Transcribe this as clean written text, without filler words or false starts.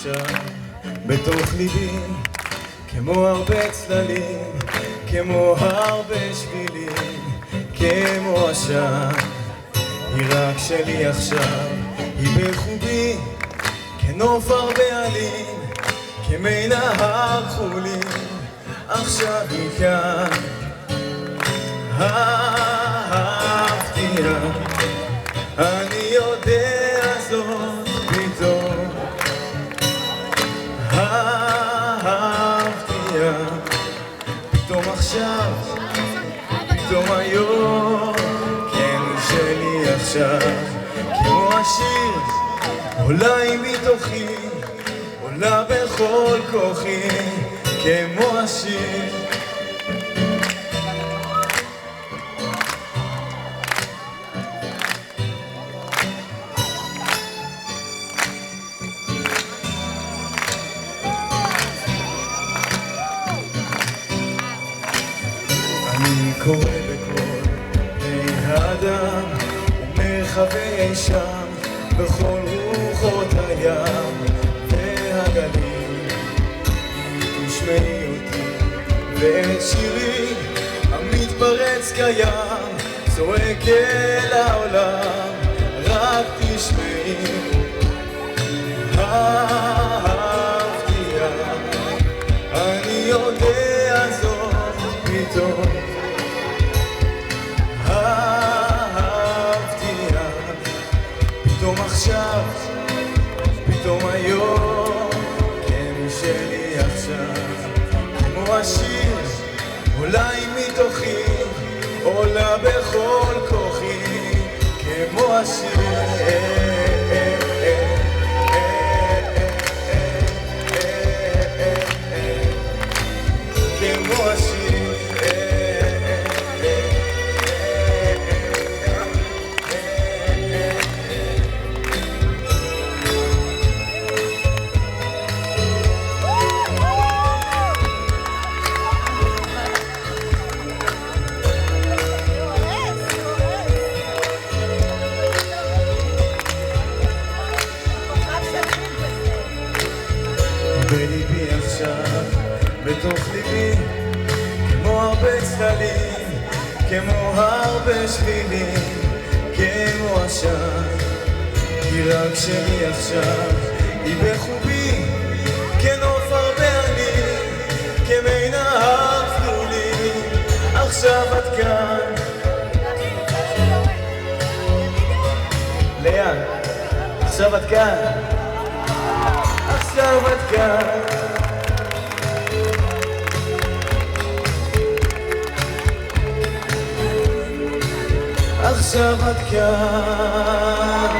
עכשיו בתוך ליבי, כמו הרבה צללים, כמו הרבה שבילים, כמו השעה. היא רק שלי עכשיו, היא בחובי, כנוף הרבה עלים, כמי נהר חולים, עכשיו היא כאן. אהבתיה, אני יודע זאת פתאום. אהבתיה, פתאום עכשיו, פתאום היום, כן שלי עכשיו. כמו השיר, עולה היא מתוכי, עולה בכל כוחי, כמו השיר. אני קורא בכל בני האדם ומרחבי שם בכל רוחות הים והגלים. תשמעי אותי ואת שירי המתפרץ קיים, צועק אל העולם, רק תשמעי. אהבתיה, אני יודע זאת פתאום. אהבתיה, פתאום עכשיו, פתאום היום, כן שלי עכשיו. כמו השיר, עולה היא מתוכי, עולה בכל כוחי, כמו השיר. כמו השיר. בליבי עכשיו, בתוך ליבי, כמו הרבה צללים, כמו הרבה שבילים, כמו השעה. היא רק שלי עכשיו, היא בחובי, כנוף הרבה עלים, כמי נהר חלולים, עכשיו את כאן. ליאן, עכשיו את כאן. עכשיו את כאן. עכשיו את כאן.